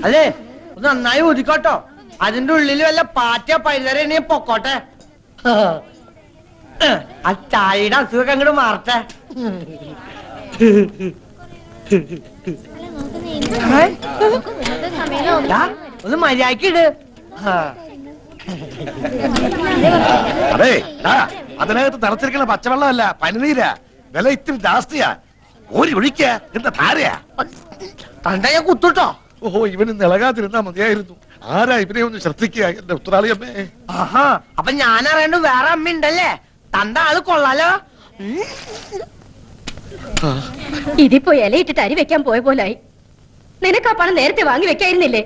അല്ലേ ഒന്ന് നന്നായി ഊതിക്കോട്ടോ. അതിന്റെ ഉള്ളിൽ വല്ല പാറ്റ പഴുതര പൊക്കോട്ടെ. ആ ചായയുടെ അസുഖം അങ്ങോട്ട് മാറട്ടെ. ഒന്ന് മര്യാദക്കിട്. അതെ, അതിനകത്ത് നിറച്ചിരിക്കുന്ന പച്ചവെള്ളമല്ല, പനിനീരാ. വില ഇത്തിരി ജാസ്തിയാ. ഓരി ഒഴിക്ക എന്താ ധാരയാ? തണ്ടയെ കുത്തുട്ടോ. ഓഹോ, ഇവന് നിളകാതിരുന്നാ മതിയായിരുന്നു. ആരാ ഇവനെ ഒന്ന് ശ്രദ്ധിക്കുക എന്റെ ഉത്തരാളിയമ്മേ. ആഹാ, അപ്പൊ ഞാൻ അറിയണ്ട വേറെ അമ്മ ഉണ്ടല്ലേ? തന്റെ ആള് കൊള്ളാലോ. ഇതിപ്പോ ഇലയിട്ടിട്ട് അരി വെക്കാൻ പോയ പോലായി. നിനക്ക് ആ പണം നേരത്തെ വാങ്ങി വെക്കായിരുന്നില്ലേ?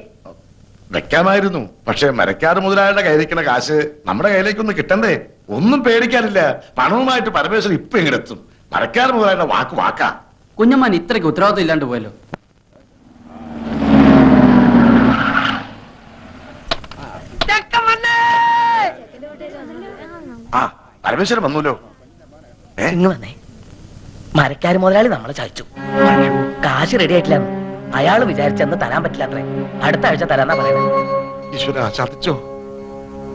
വെക്കാമായിരുന്നു, പക്ഷെ മരക്കാട് മുതലാളിയുടെ കയ്യിലിരിക്കുന്ന കാശ് നമ്മുടെ കയ്യിലേക്കൊന്ന് കിട്ടണ്ടേ? ഒന്നും പേടിക്കാനില്ല. പണവുമായിട്ട് പരമേശ്വരൻ ഇപ്പൊ എങ്ങനെത്തും? മരക്കാട് മുതലാളിയുടെ വാക്കാ. കുഞ്ഞമ്മാൻ ഇത്രയ്ക്ക് ഉത്തരവാദിത്വം ഇല്ലാണ്ട് പോയല്ലോ. ആ, പരമേശ്വരൻ വന്നൂലോ. ഇങ്ങ് വന്നേ. മരക്കാര് മുതലാളി നമ്മളെ ചതിച്ചു. കാശ് റെഡി ആയിട്ടില്ല. അയാള് വിചാരിച്ചെന്ന് തരാൻ പറ്റില്ലാത്രേ. അടുത്ത ആഴ്ച തരാന്നാ പറയുന്നത്. ഈശ്വരാ, ചതിച്ചോ?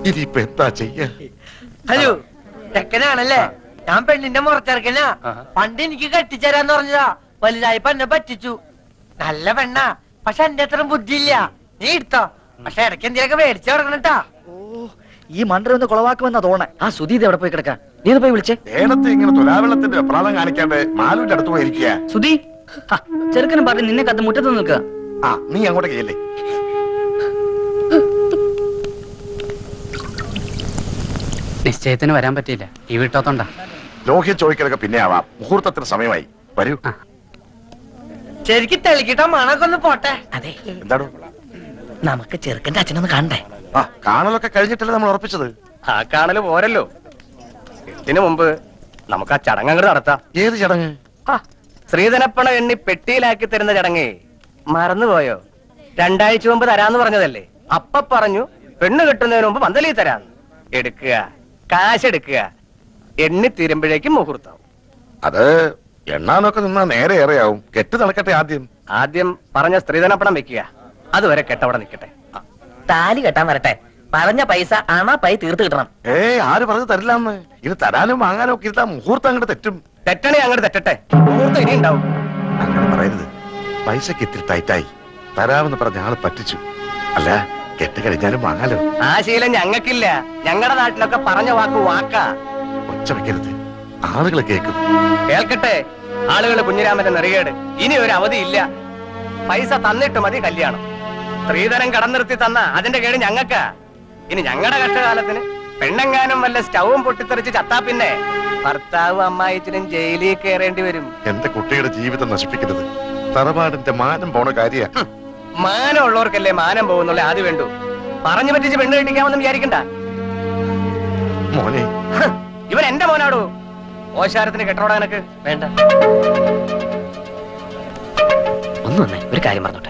ഇനിയിപ്പൊ എന്താ ചെയ്യാ? ഹലോ, ചെക്കനാണല്ലേ? ഞാൻ പെണ്ണിന്റെ മുറച്ചെറുക്കനാ. പണ്ട് എനിക്ക് കെട്ടിച്ചേരാന്ന് പറഞ്ഞതാ. വലുതായപ്പോ എന്നെ പറ്റിച്ചു. നല്ല പെണ്ണാ, പക്ഷെ എന്റെ അത്ര ബുദ്ധിയില്ല. നീ എടുത്തോ, പക്ഷെ ഇടയ്ക്ക് എന്തിനൊക്കെ മേടിച്ചു തുടങ്ങണട്ടാ. ഈ മണ്ടര ഒന്ന് കുളവാക്കുമെന്നാ തോന്നേ. ആ സുധീത് എവിടെ പോയി കിടക്കാ? നീ ഒന്ന് പോയി വിളിച്ചേ. നേരത്തെ ഇങ്ങനെ തുലാവെള്ളത്തിന്റെ വെപ്രാളം കാണിക്കാണ്ട് മാലുവിന്റെ അടുത്ത് പോയിരിക്കുക. സുധി, ചെറുക്കനും പറഞ്ഞ് നിന്നെ കത്ത് മുറ്റത്ത് നിൽക്കുക. ആ, നീ അങ്ങോട്ടേക്ക് ചെല്ലേ. നിശ്ചയത്തിന് വരാൻ പറ്റിയില്ല, ഈ വീട്ടോത്തോണ്ടാ. ലോഹ്യ ചോദിക്കലൊക്കെ പിന്നെ ആവാം. മുഹൂർത്തത്തിന് സമയമായി. വരൂ. ശരിക്കും തെളിക്കിട്ട മണൊക്കെ ഒന്ന് പോട്ടെ. അതെ, എന്താണോ? നമുക്ക് ചെറുക്കന്റെ അച്ഛനൊന്ന് കാണണ്ടേ? ആ, കാണലൊക്കെ കഴിഞ്ഞിട്ടല്ലേ നമ്മൾ ഉറപ്പിച്ചത്. ആ കാണല് പോരല്ലോ. ഇതിനു മുമ്പ് നമുക്ക് ആ ചടങ്ങ് നടത്താം. ഏത് ചടങ്ങ്? ശ്രീധനപ്പണ എണ്ണി പെട്ടിയിലാക്കി തരുന്ന ചടങ്ങേ. മറന്നുപോയോ? 2 ആഴ്ച മുമ്പ് തരാന്ന് പറഞ്ഞതല്ലേ? അപ്പ പറഞ്ഞു പെണ്ണ് കിട്ടുന്നതിന് മുമ്പ് പന്തലി തരാന്ന്. എടുക്കുക, കാശ് എടുക്കുക. എണ്ണി തീരുമ്പോഴേക്കും മുഹൂർത്താവും. അത് എണ്ണാനൊക്കെ നിന്നാ നേരെ ഏറെയാവും. കെട്ട് നടക്കട്ടെ ആദ്യം. ആദ്യം പറഞ്ഞ സ്ത്രീധനപ്പണം വെക്കുക. അതുവരെ കെട്ടവിടെ നിൽക്കട്ടെ. താലി കെട്ടാൻ വരട്ടെ. പറഞ്ഞ പൈസ പൈ തീർത്ത് കിട്ടണം. ആര് പറഞ്ഞു തരില്ലാന്ന്? ഇത് തരാനും വാങ്ങാനും ഒക്കെ ഇരുത്താ മുഹൂർത്തം അങ്ങോട്ട് തെറ്റും. തെറ്റണേ അങ്ങോട്ട് തെറ്റട്ടെ. മുഹൂർത്തം ഇനി ഉണ്ടാവും. അങ്ങനെ പറയരുത്. പൈസക്ക് ഇത്തിരി ടൈറ്റായി. തരാമെന്ന് പറഞ്ഞ ആള് പറ്റിച്ചു. അല്ല, കെട്ട് കഴിഞ്ഞാലും വാങ്ങാലോ. ആ ശീലം ഞങ്ങൾക്കില്ല. ഞങ്ങളുടെ നാട്ടിലൊക്കെ പറഞ്ഞ വാക്കാ. ഒച്ച വെക്കരുത്, ആളുകൾ കേൾക്കും. കേൾക്കട്ടെ ആളുകള്. കുഞ്ഞിരാമന്റെ നെറികേട്. ഇനി ഒരു അവധി ഇല്ല. പൈസ തന്നിട്ട് മതി കല്യാണം. സ്ത്രീധനം കടന്നിർത്തി തന്ന അതിന്റെ കേട് ഞങ്ങൾക്കാ. ഇനി ഞങ്ങളുടെ കഷ്ടകാലത്തിന് പെണ്ണെങ്ങാനും വല്ല സ്റ്റൗവും പൊട്ടിത്തെറിച്ച് ചത്താ പിന്നെ ഭർത്താവും അമ്മായിച്ചനും ജയിലിൽ കയറേണ്ടി വരും. എന്റെ കുട്ടിയുടെ ജീവിതം നശിപ്പിക്കരുത്. തറവാടിന്റെ മാനം പോണ കാര്യ. മാനം ഉള്ളവർക്കല്ലേ മാനം പോകുന്നുള്ള ആദ്യം വേണ്ടു. പറഞ്ഞു പറ്റിച്ച് പെണ്ണ് കെട്ടിക്കാമെന്ന് വിചാരിക്കണ്ട. മോനെ, ഇവൻ എന്റെ മോനാടോ. ഓശാരത്തിന് കെട്ടോടാ എനക്ക് വേണ്ട. ഒന്ന് വന്നേ, ഒരു കാര്യം പറഞ്ഞോട്ടെ.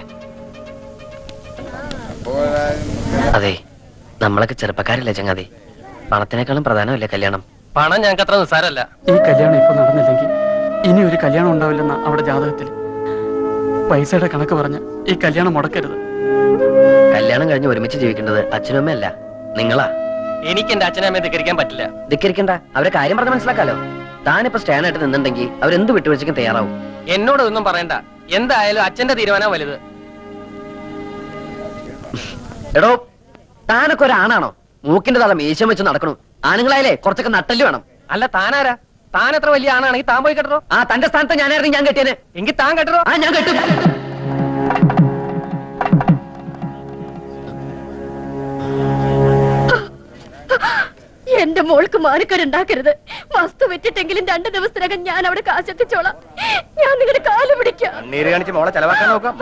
അതെ, നമ്മളൊക്കെ ചെറുപ്പക്കാരില്ലേ ചങ്ങാതി? പണത്തിനേക്കാളും പ്രധാനമല്ലേ കല്യാണം? പണം ഞങ്ങൾക്ക് അത്ര നിസ്സാരല്ല. ഈ കല്യാണം ഇപ്പൊ നടന്നില്ലെങ്കിൽ ഇനി ഒരു കല്യാണം ഉണ്ടാവില്ലെന്ന അവിടെ ജാതകത്തിൽ. പൈസയുടെ കണക്ക് പറഞ്ഞ് ഈ കല്യാണം മുടക്കരുത്. കല്യാണം കഴിഞ്ഞ് ഒരുമിച്ച് ജീവിക്കേണ്ടത് അച്ഛനും അമ്മയല്ല, നിങ്ങളാ. എനിക്ക് എന്റെ അച്ഛനെ അമ്മയെ ധിക്കരിക്കാൻ പറ്റില്ല. ധിക്കരിക്കണ്ട, അവരെ കാര്യം പറഞ്ഞ് മനസ്സിലാക്കാലോ. താനിപ്പോ സ്റ്റാൻഡായിട്ട് നിന്നുണ്ടെങ്കിൽ അവരെന്ത് വിട്ടുവീഴ്ചയ്ക്കും തയ്യാറാവും. എന്നോട് ഒന്നും പറയണ്ട. എന്തായാലും അച്ഛന്റെ തീരുമാനം വലുത്. എടോ, താനൊക്കെ ഒരാണാണോ? മൂക്കിന്റെ തല മീശം വെച്ച് നടക്കണു. ആണുങ്ങളായാലേ കുറച്ചൊക്കെ നട്ടല് വേണം. അല്ല, താനാരാ? താൻ എത്ര വലിയ ആണാണെങ്കിൽ താൻ പോയി കെട്ടോ. ആ, തന്റെ സ്ഥാനത്ത് ഞാനായിരുന്നു ഞാൻ കെട്ടിയന്. എങ്കിൽ താൻ കെട്ടോ. ആ, ഞാൻ കെട്ടും. എന്റെ മോൾക്ക് മാനക്കരുണ്ടാക്കരുത്. വസ്തു വെച്ചിട്ടെങ്കിലും 2 ദിവസത്തിനകം ഞാൻ അവിടെ കാശെത്തിച്ചോളാം. ഞാൻ നിങ്ങളുടെ കാല് പിടിക്കാം. നീര് കാണിച്ച് മോളെ ചെലവാക്കാൻ നോക്കാം.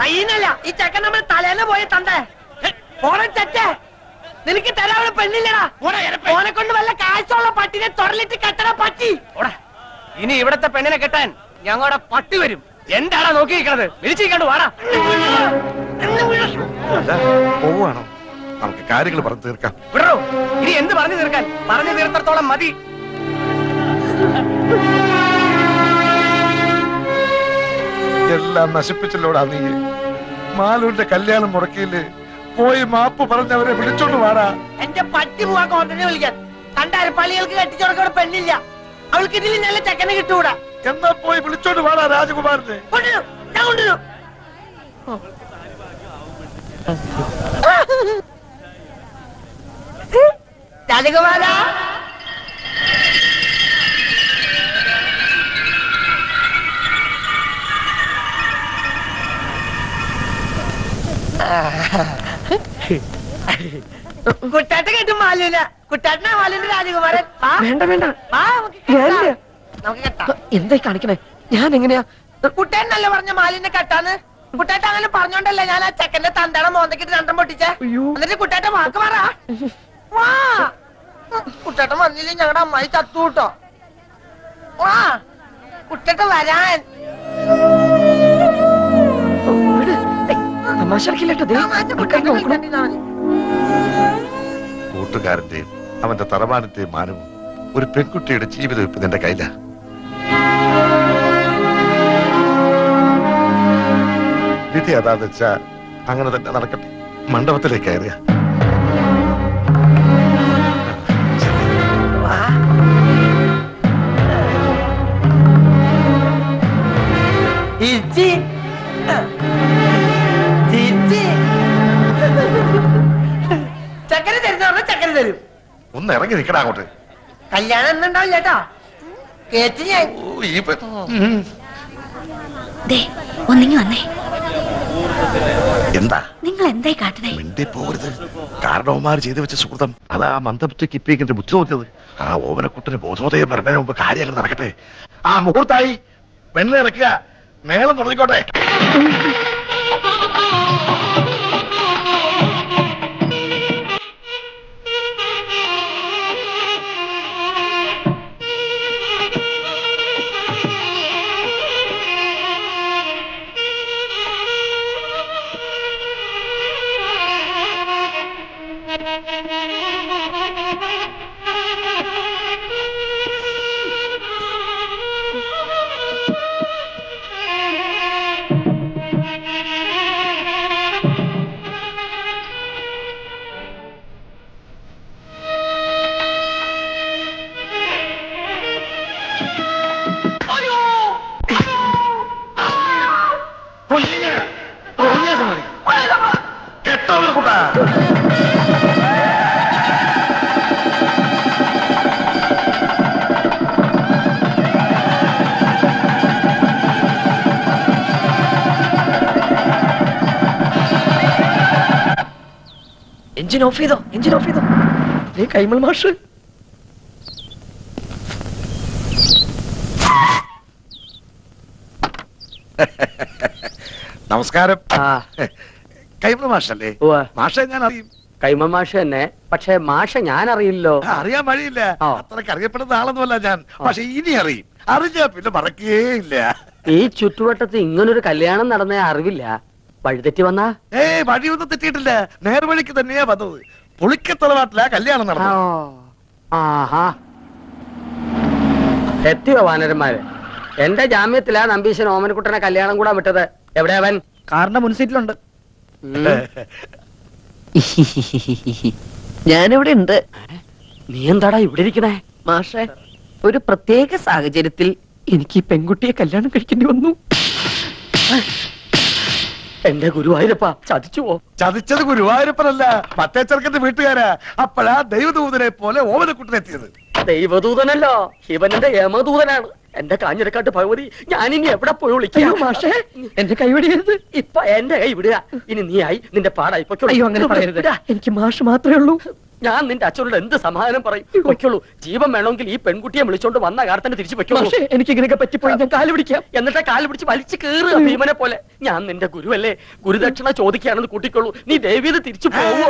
കയ്യിന്നല്ല, ഈ ചെക്കൻ നമ്മൾ തലേന്ന് പോയി തണ്ടേ. ഓണെ ചെറ്റേ, നിനക്ക് തരാവുന്ന പെണ്ണില്ലടാ. ഓനെ കൊണ്ട് വല്ല കാശുള്ള പട്ടിനെ തൊടലിട്ട് കെട്ടണ പട്ടി. ഇനി ഇവിടത്തെ പെണ്ണിനെ കെട്ടാൻ ഞങ്ങളുടെ പട്ടി വരും. എന്താടാ നോക്കിയിരിക്കണത്? വിളിച്ചിരിക്കണ്ടു വാടാ. പോവാണോ? നമുക്ക് കാര്യങ്ങൾ പറഞ്ഞു തീർക്കാം. വിടറോ, ഇനി എന്ത് പറഞ്ഞു തീർക്കാൻ? പറഞ്ഞു തീർത്തത്തോളം മതി. എല്ലാം നശിപ്പിച്ചല്ലോടാ നീ. മാലൂന്റെ കല്യാണം മുടക്കിയില്ലേ? പോയി മാപ്പ് പറഞ്ഞവരെ വിളിച്ചോണ്ട് വാടാ. എന്റെ പട്ടി പോവാ കോട്ടനെ വിളിക്കാൻ. കണ്ടാല് പള്ളികൾക്ക് കെട്ടിച്ചോടക്കോടെ പെണ്ണില്ല. അവൾക്ക് ഇതിൽ നല്ല ചെക്കനെ കിട്ടൂടാ. എന്നാ പോയി വിളിച്ചോണ്ട് വാടാ രാജകുമാരനെ. കൊണ്ടുവരൂ, ഞാൻ കൊണ്ടുവരൂ. രാജകുമാരാ, കുട്ടാട്ട കേട്ടും മാലൂല. കുട്ടാട്ടനാ മാലൂന്റെ രാജകുമാരൻ. വാ. വേണ്ട വേണ്ട, വാ, നമുക്ക് കെട്ടാം. നമുക്ക് കെട്ടാം. എന്തായി കാണിക്കണേ? ഞാൻ എങ്ങനെയാ? കുട്ടേനല്ലേ പറഞ്ഞ മാലിന്റെ കെട്ടാന്ന്? കുട്ടാട്ട അങ്ങനെ പറഞ്ഞോണ്ടല്ലേ ഞാൻ ആ ചെക്കന്റെ തന്തയുടെ മോന്തക്കിട്ട് രണ്ടും പൊട്ടിച്ചേ. എന്നിട്ട് കുട്ടാട്ട വാക്ക് പറ. വാ. കുട്ടാട്ടൻ വന്നില്ലേ ഞങ്ങളുടെ അമ്മായി ചത്തു കൂട്ടോ. വാ കുട്ടേട്ട വരാൻ. തമാശ കൂട്ടുകാരന്റെയും അവന്റെ തറവാനന്റെയും മാനവും ഒരു പെൺകുട്ടിയുടെ ജീവിതം ഇപ്പൊ നിന്റെ കയ്യിലാ. വിധി അതാന്ന് വെച്ചാ അങ്ങനെ തന്നെ നടക്കട്ടെ. മണ്ഡപത്തിലേക്ക് കയറിയ ചക്കര തരുന്ന ചക്കര തരും. ഒന്ന് ഇറങ്ങി നിൽക്കടാ അങ്ങോട്ട്. കല്യാണം എന്നുണ്ടാവും ചേട്ടാ. കേറ്റി ഞാൻ. ഒന്നിങ്ങി വന്നേ. എന്താ നിങ്ങൾ എന്തായി കാട്ടണേ? മിണ്ടി പോകരുത്. കാരണവന്മാർ ചെയ്തു വെച്ച സുഹൃതം അതാ മന്ദബുദ്ധിക്ക് ഇപ്പിക്കിന്റെ ബുദ്ധി നോക്കിയത്. ആ ഓമനക്കുട്ടന് ബോധോദയം വരുന്നതിന് മുമ്പ് കാര്യങ്ങൾ നടക്കട്ടെ. ആ മുഹൂർത്തായി പെണ്ണ് ഇറക്കുക. മേളം തുടങ്ങിക്കോട്ടെ. എഞ്ചിൻ ഓഫ് ചെയ്തോ? എഞ്ചിൻ ഓഫ് ചെയ്തോ? കൈമൾ മാഷ് നമസ്കാരം. കൈമൾ മാഷല്ലേ? മാഷെ ഞാൻ അറിയും. കൈമൾ മാഷ് തന്നെ. പക്ഷെ മാഷ ഞാൻ അറിയില്ലോ. അറിയാൻ വഴിയില്ല. അത്രക്ക് അറിയപ്പെടുന്ന ആളൊന്നുമല്ല ഞാൻ. പക്ഷെ ഇനി അറിയും. അറിഞ്ഞാ പിന്നെ മറക്കുകയില്ല. ഈ ചുറ്റുവട്ടത്ത് ഇങ്ങനൊരു കല്യാണം നടന്ന അറിവില്ല. വഴിതെറ്റി വന്നാ? വഴിയൊന്നും തെറ്റിയിട്ടില്ല. നേർവഴിക്ക് തന്നെയാ വന്നത്. പുളിക്കത്തറവാട്ടിലാ കല്യാണം നടന്നത്. ആഹാ, എത്തിയോ വാനരന്മാര്? എന്റെ ജാമ്യത്തിലാ നമ്പീശൻ ഓമനക്കുട്ടനെ കല്യാണം കൂടാൻ വിട്ടത്. എവിടെ അവൻ? കാറിന്റെ മുൻസീറ്റിലുണ്ട്. ഞാനിവിടെ ഉണ്ട്. നീ എന്താടാ ഇവിടെ ഇരിക്കണേ? മാഷെ, ഒരു പ്രത്യേക സാഹചര്യത്തിൽ എനിക്ക് ഈ പെൺകുട്ടിയെ കല്യാണം കഴിക്കേണ്ടി വന്നു. എന്റെ ഗുരുവായൂരപ്പ ചതിച്ചുവോ? ചതിച്ചത് ഗുരുവായൂരപ്പനല്ല, മറ്റേ ചെറുക്കന്റെ വീട്ടുകാരാ. അപ്പോഴാ ദൈവദൂതനെ പോലെ ഓമനക്കുട്ടനെത്തിയത്. ദൈവദൂതനല്ലോ, ഇവനെന്റെ യമദൂതനാണ്. എന്റെ കാഞ്ഞിരക്കാട്ട് ഭഗവതി, ഞാനിനി എവിടെ പോയി വിളിക്കാം? മാഷേ, എന്റെ കൈ വിടരുത്. ഇപ്പൊ എന്റെ കൈ വിടുക. ഇനി നീ ആയി നിന്റെ പാടായി പൊയ്ക്കോളൂ. അയ്യോ, അങ്ങനെ പറയരുത്. എനിക്ക് മാഷ് മാത്രമേ ഉള്ളൂ. ഞാൻ നിന്റെ അച്ഛനോട് എന്ത് സമാധാനം പറയും? പൊയ്ക്കോളൂ. ജീവൻ വേണമെങ്കിൽ ഈ പെൺകുട്ടിയെ വിളിച്ചോണ്ട് വന്ന കാലത്തന്നെ തിരിച്ചു പൊയ്ക്കോളൂ. എനിക്ക് ഇങ്ങനെയൊക്കെ പറ്റിപ്പോയി ഞാൻ കാല് പിടിക്കാം. എന്നിട്ട് കാല് പിടിച്ച് വലിച്ചു കയറുക ഭീമനെ പോലെ. ഞാൻ നിന്റെ ഗുരുവല്ലേ, ഗുരുദക്ഷിണ ചോദിക്കുകയാണെന്ന് കൂട്ടിക്കോളൂ. നീ ദേവിയത് തിരിച്ചു പോവോ?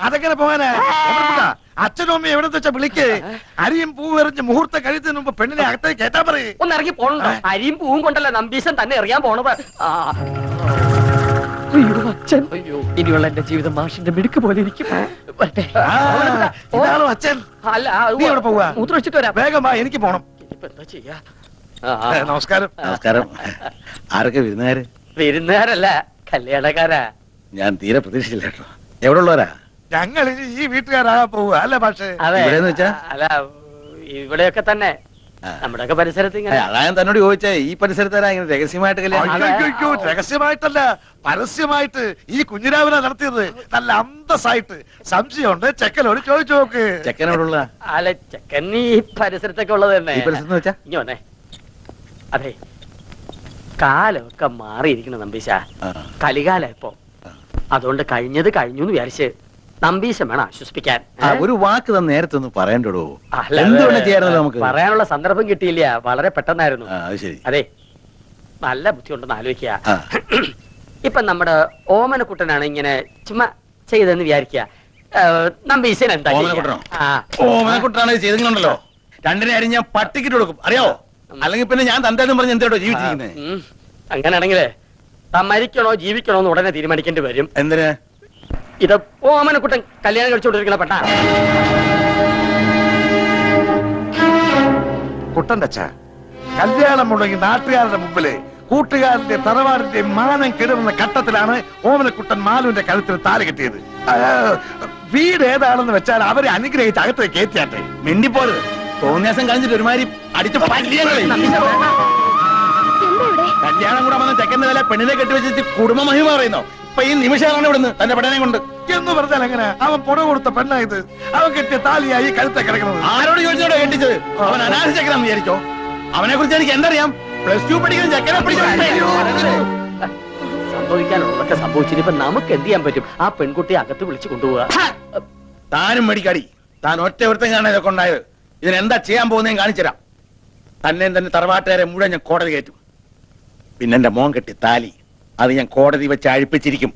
അതെങ്ങനെ പോകാനാ? അച്ഛനും അമ്മയും എവിടെ വെച്ചാ വിളിക്ക്. അരിയും പൂവും എറിഞ്ഞ് മുഹൂർത്തം കഴിയുന്നതിന് മുമ്പ് പെണ്ണിനെ അകത്തേക്ക് കേട്ടാ പറയും. ഒന്ന് ഇറങ്ങി പോണോ? അരിയും പൂവും കൊണ്ടല്ല നമ്പീശൻ തന്നെ എറിയാൻ പോണത്. അയ്യോ അച്ഛൻ, അയ്യോ ഇനിയുള്ള എന്റെ ജീവിതം മാഷിന്റെ മിടുക്ക് പോലെ ഇരിക്കും. വരട്ടെ. ഇതാണോ അച്ഛൻ? അല്ല, നീ എവിടെ പോവാ? മൂത്രം ഒഴിച്ചിട്ട് വരാം. വേഗം വാ, എനിക്ക് പോണം. ഇനിയിപ്പോ എന്താ ചെയ്യാ? നമസ്കാരം. നമസ്കാരം. ആരൊക്കെ വിരുന്നുകാര്? വിരുന്നുകാരല്ല, കല്യാണക്കാരാ. ഞാൻ തീരെ പ്രതീക്ഷിച്ചില്ല കേട്ടോ. എവിടെ ഉള്ളവരാ? ഞങ്ങൾ ഇനി ഈ വീട്ടുകാരാകാൻ പോവുക അല്ലേ പക്ഷേ? അതെ, ഇവിടെന്ന് വെച്ചാ? അല്ല ഇവിടെയൊക്കെ തന്നെ നമ്മുടെയൊക്കെ പരിസരത്ത് ഇങ്ങനെ. അതാ ഞാൻ തന്നോട് ചോദിച്ചേ, ഈ പരിസരത്താരാ ഇങ്ങനെ രഹസ്യമായിട്ട് കല്യാണം? അയ്യോ, രഹസ്യമായിട്ടല്ല, പരസ്യമായിട്ട് ഈ കുഞ്ഞിരാവിനെ നടത്തിയത്. നല്ല അന്തസ്സായിട്ട്. സംശയമുണ്ട്, ചെക്കനോട് ചോദിച്ചു നോക്ക്. ചെക്കൻ എവിടെ ഉള്ള? അല്ല ചെക്കൻ ഈ പരിസരത്തൊക്കെ ഉള്ളത് തന്നെ. ഈ പരിസരത്ത് വെച്ചാ? ഇനി വന്നേ. അതെ, കാലമൊക്കെ മാറിയിരിക്കണം നമ്പീശ. കലികാല ഇപ്പൊ. അതുകൊണ്ട് കഴിഞ്ഞത് കഴിഞ്ഞു എന്ന് വിചാരിച്ച് നമ്പീശം വേണം ആശ്വസിപ്പിക്കാൻ. ഒരു വാക്ക് തന്നെ നേരത്തെ ഒന്ന് പറയണ്ടോ? അല്ല, എന്ത് വേണേ ചെയ്യാറുണ്ടല്ലോ നമുക്ക്. പറയാനുള്ള സന്ദർഭം കിട്ടിയില്ല, വളരെ പെട്ടെന്നായിരുന്നു. അത് ശരി. അതെ, നല്ല ബുദ്ധിയുണ്ടെന്ന് ആലോചിക്കുക. ആ. ഇപ്പൊ നമ്മുടെ ഓമനക്കുട്ടനാണ് ഇങ്ങനെ ചുമ്മാ ചെയ്തെന്ന് വിചാരിക്കുക. നമ്പീശൻ എന്താ ഓമനക്കുട്ടനോ? ഓമനക്കുട്ടനാണ് ചെയ്തിട്ടുണ്ടല്ലോ. രണ്ടിനെ അരിഞ്ഞ പട്ടിക്കിട്ട് കൊടുക്കും, അറിയാവോ? അല്ലെങ്കിൽ പിന്നെ ഞാൻ തന്തേന്നും പറഞ്ഞ് എന്തോ ജീവിച്ചിരിക്കുന്നത്. അങ്ങനെയാണെങ്കിലേ താൻ മരിക്കണോ ജീവിക്കണോ എന്ന് ഉടനെ തീരുമാനിക്കേണ്ടി വരും. എന്തിന്? ഇത് ഓമനക്കുട്ടൻ കല്യാണം കഴിച്ചുകൊണ്ടിരിക്കണ പെട്ട കുട്ടന്റെ അച്ഛ, കല്യാണം മുടങ്ങി നാട്ടുകാരുടെ മുമ്പില് കൂട്ടുകാരന്റെ തറവാടിന്റെ മാനം കെടുന്ന ഘട്ടത്തിലാണ് ഓമനക്കുട്ടൻ മാലുവിന്റെ കഴുത്തിൽ താലി കെട്ടിയത്. വീട് ഏതാണെന്ന് വെച്ചാൽ അവരെ അനുഗ്രഹിച്ച് അകത്തേക്ക് കയറ്റിയാട്ടെ. മിണ്ടിപ്പോല് തോന്നിയാസം കഴിഞ്ഞിട്ട് ഒരുമാതിരി അടിച്ച് പല്ലിയങ്ങളെ. കല്യാണം കൂടെ വന്ന ചെക്കന്റെ വില പെണ്ണിനെ കെട്ടിവെച്ചിട്ട് കുടുംബ മഹിമ പറയുന്നോ? ഇപ്പൊ ഈ നിമിഷമാണ് ഇവിടുന്ന് തന്റെ പെടനെ കൊണ്ട് എന്ന് പറഞ്ഞാൽ എങ്ങനെ? അവൻ പുറ കൊടുത്ത പെണ്ണ ഇത്. അവൻ കെട്ടിയ താലിയായി കഴുത്തെ കിടക്കുന്നത്. ആരോട് ചോദിച്ചോടോ കെട്ടിച്ചത്? അവൻ അനാഥ ചെക്കനാന്ന് വിചാരിച്ചോ? അവനെ കുറിച്ച് എനിക്ക് എന്തറിയാം? +2 പഠിക്കുന്ന ചെക്കനെ സംഭവിക്കാനുള്ളതൊക്കെ സംഭവിച്ചിട്ട് നമുക്ക് എന്ത് ചെയ്യാൻ പറ്റും? ആ പെൺകുട്ടിയെ അകത്ത് വിളിച്ചു കൊണ്ടുപോവുക. താനും മേടിക്കാടി. താൻ ഒറ്റ ഒരുത്തം കാണാൻ ഇതൊക്കെ ഉണ്ടായത്. ഇതിനെന്താ ചെയ്യാൻ പോകുന്നതും കാണിച്ചുതരാം. തന്നെയും തന്നെ തറവാട്ടുകാരെ മുഴുവൻ ഞാൻ കോടതി കയറ്റും. പിന്നെ എന്റെ മോൻ കെട്ടി താലി അത് ഞാൻ കോടതി വെച്ച് അഴിപ്പിച്ചിരിക്കും.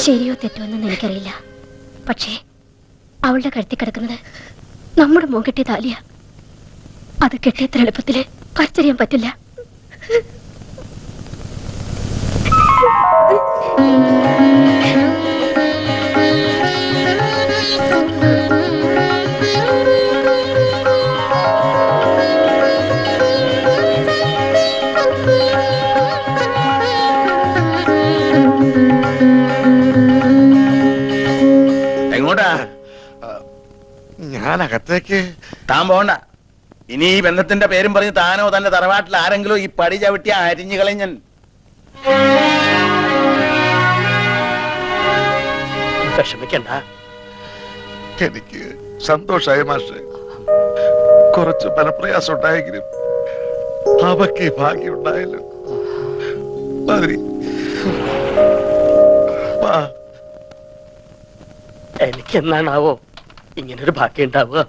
ശരിയോ തെറ്റോ എന്നെന്ന് എനിക്കറിയില്ല. പക്ഷേ അവളുടെ കഴുത്തി കിടക്കുന്നത് നമ്മുടെ മോൻ കെട്ടിയ താലിയ. അത് കെട്ടിയത്ര എളുപ്പത്തില് പറിച്ചറിയാൻ പറ്റില്ല. എങ്ങോട്ടാ? ഞാൻ അകത്തേക്ക്. താൻ പോണ്ട. ഇനി ഈ ബന്ധത്തിന്റെ പേരും പറഞ്ഞ് താനോ തന്റെ തറവാട്ടിൽ ആരെങ്കിലും ഈ പടി ചവിട്ടിയ അരിഞ്ഞു കളഞ്ഞൻ. വിഷമിക്കണ്ട. എനിക്ക് സന്തോഷായ മാഷെ. കുറച്ച് മനപ്രയാസം ഉണ്ടായെങ്കിലും അവക്ക് ഭാഗ്യം ഉണ്ടായല്ലോ. എനിക്ക് എന്നാണാവോ ഇങ്ങനൊരു ഭാഗ്യം ഉണ്ടാവുക?